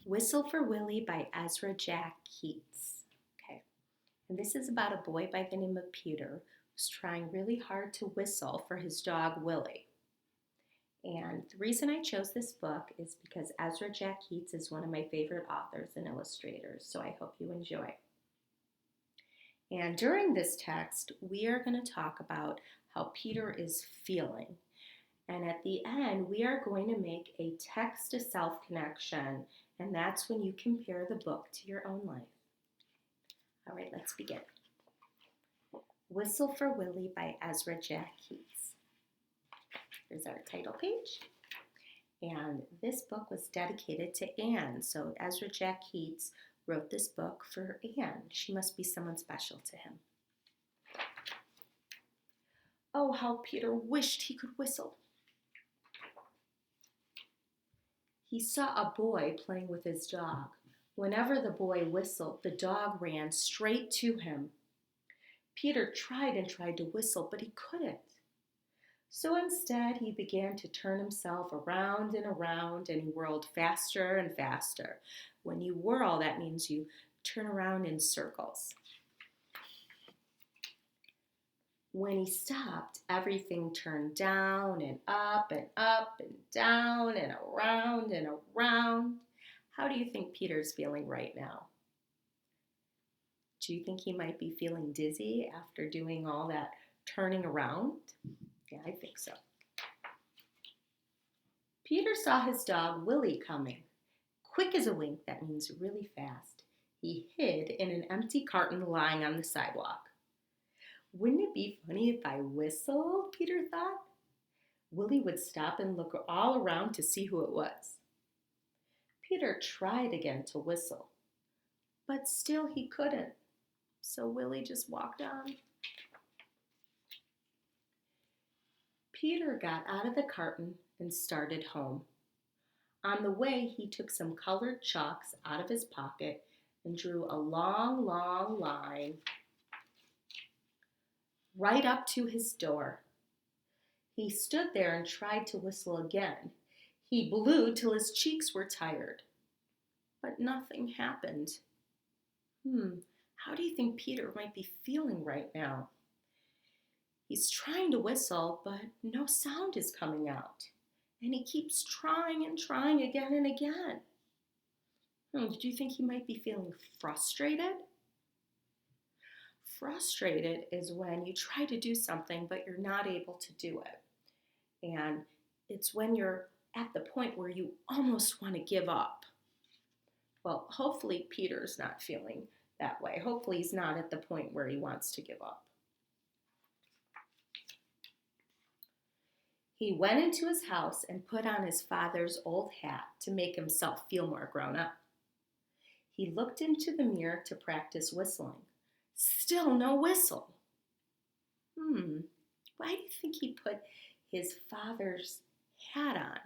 Whistle for Willie by Ezra Jack Keats. Okay, and this is about a boy by the name of Peter who's trying really hard to whistle for his dog Willie. And the reason I chose this book is because Ezra Jack Keats is one of my favorite authors and illustrators, so I hope you enjoy. And during this text, we are going to talk about how Peter is feeling. And at the end, we are going to make a text to self connection, and that's when you compare the book to your own life. All right, let's begin. Whistle for Willie by Ezra Jack Keats. Here's our title page. And this book was dedicated to Anne. So Ezra Jack Keats wrote this book for Anne. She must be someone special to him. Oh, how Peter wished he could whistle. He saw a boy playing with his dog. Whenever the boy whistled, the dog ran straight to him. Peter tried and tried to whistle, but he couldn't. So instead, he began to turn himself around and around, and he whirled faster and faster. When you whirl, that means you turn around in circles. When he stopped, everything turned down and up and up and down and around and around. How do you think Peter's feeling right now? Do you think he might be feeling dizzy after doing all that turning around? Yeah, I think so. Peter saw his dog Willie coming. Quick as a wink, that means really fast. He hid in an empty carton lying on the sidewalk. Wouldn't it be funny if I whistled, Peter thought. Willie would stop and look all around to see who it was. Peter tried again to whistle, but still he couldn't. So Willie just walked on. Peter got out of the carton and started home. On the way, he took some colored chalks out of his pocket and drew a long, long line right up to his door. He stood there and tried to whistle again. He blew till his cheeks were tired. But nothing happened. How do you think Peter might be feeling right now? He's trying to whistle, but no sound is coming out. And he keeps trying and trying again and again. Do you think he might be feeling frustrated? Frustrated is when you try to do something, but you're not able to do it. And it's when you're at the point where you almost want to give up. Well, hopefully Peter's not feeling that way. Hopefully he's not at the point where he wants to give up. He went into his house and put on his father's old hat to make himself feel more grown up. He looked into the mirror to practice whistling. Still no whistle. Why do you think he put his father's hat on?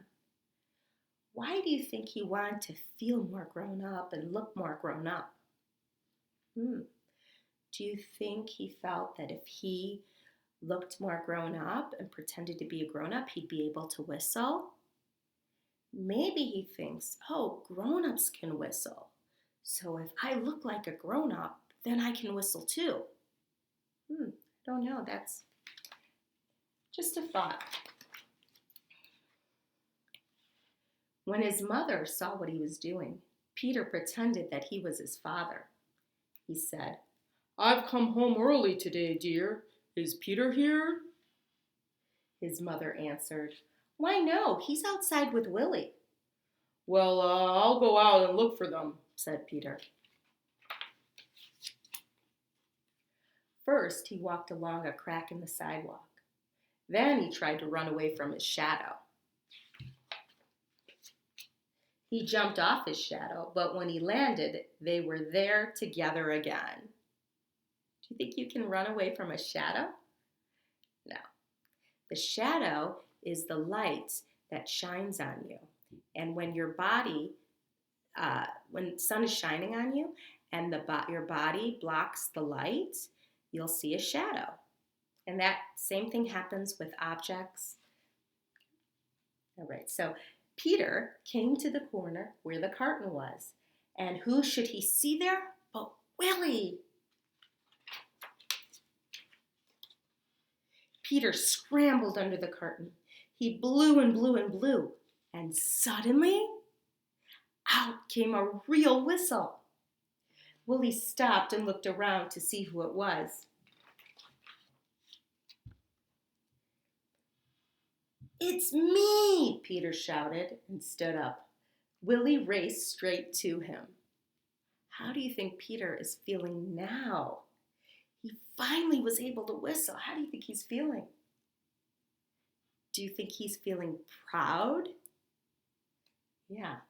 Why do you think he wanted to feel more grown up and look more grown up? Do you think he felt that if he looked more grown up and pretended to be a grown up, he'd be able to whistle? Maybe he thinks, oh, grown-ups can whistle. So if I look like a grown-up, then I can whistle too. I don't know. That's just a thought. When his mother saw what he was doing, Peter pretended that he was his father. He said, I've come home early today, dear. Is Peter here? His mother answered, Why, no, he's outside with Willie. Well, I'll go out and look for them, said Peter. First, he walked along a crack in the sidewalk. Then he tried to run away from his shadow. He jumped off his shadow, but when he landed, they were there together again. Do you think you can run away from a shadow? No. The shadow is the light that shines on you. And when your body, when the sun is shining on you and your body blocks the light, you'll see a shadow. And that same thing happens with objects. All right, so Peter came to the corner where the carton was, and who should he see there but Willie? Peter scrambled under the carton. He blew and blew and blew, and suddenly, out came a real whistle. Willie stopped and looked around to see who it was. "It's me!" Peter shouted and stood up. Willie raced straight to him. How do you think Peter is feeling now? He finally was able to whistle. How do you think he's feeling? Do you think he's feeling proud? Yeah.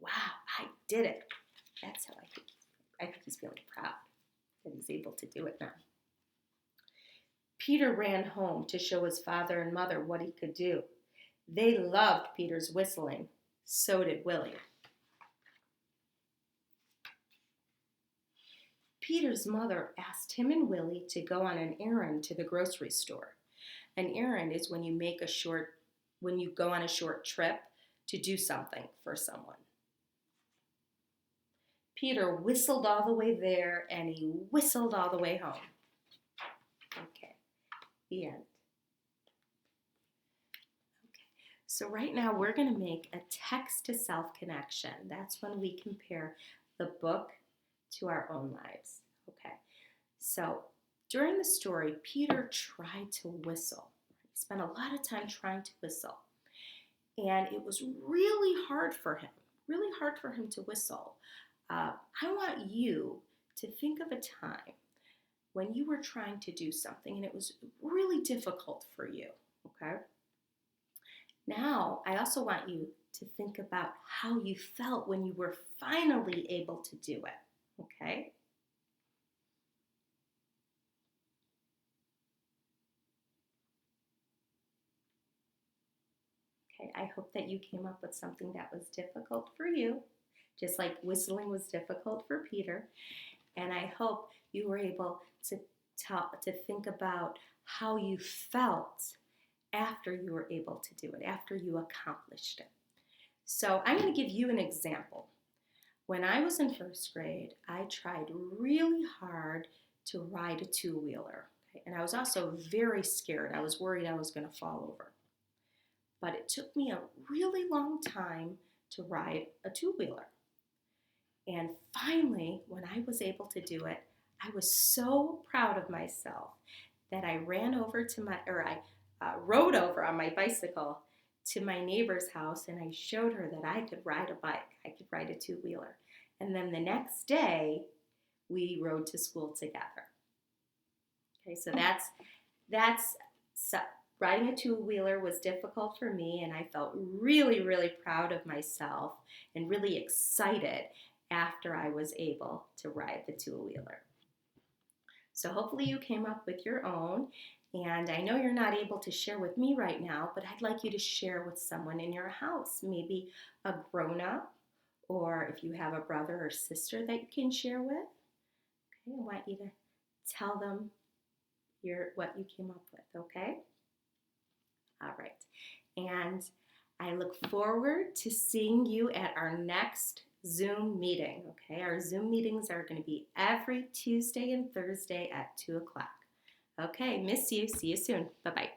Wow, I did it. That's how I think. I think he's feeling proud that he's able to do it now. Peter ran home to show his father and mother what he could do. They loved Peter's whistling. So did Willie. Peter's mother asked him and Willie to go on an errand to the grocery store. An errand is when you go on a short trip to do something for someone. Peter whistled all the way there and he whistled all the way home. Okay, the end. Okay, so right now we're going to make a text to self connection. That's when we compare the book to our own lives. Okay, so during the story, Peter tried to whistle. He spent a lot of time trying to whistle. And it was really hard for him to whistle. I want you to think of a time when you were trying to do something and it was really difficult for you, okay? Now, I also want you to think about how you felt when you were finally able to do it, okay? Okay, I hope that you came up with something that was difficult for you, just like whistling was difficult for Peter. And I hope you were able to think about how you felt after you were able to do it, after you accomplished it. So I'm going to give you an example. When I was in first grade, I tried really hard to ride a two-wheeler. Okay? And I was also very scared. I was worried I was going to fall over. But it took me a really long time to ride a two-wheeler. And finally, when I was able to do it, I was so proud of myself that I rode over on my bicycle to my neighbor's house and I showed her that I could ride a bike. I could ride a two-wheeler. And then the next day, we rode to school together. Okay, so riding a two-wheeler was difficult for me, and I felt really, really proud of myself and really excited after I was able to ride the two-wheeler. So hopefully you came up with your own, and I know you're not able to share with me right now, but I'd like you to share with someone in your house, maybe a grown-up, or if you have a brother or sister that you can share with. Okay, I want you to tell them what you came up with, okay? All right, and I look forward to seeing you at our next Zoom meeting, okay? Our Zoom meetings are going to be every Tuesday and Thursday at 2 o'clock. Okay, miss you. See you soon. Bye-bye.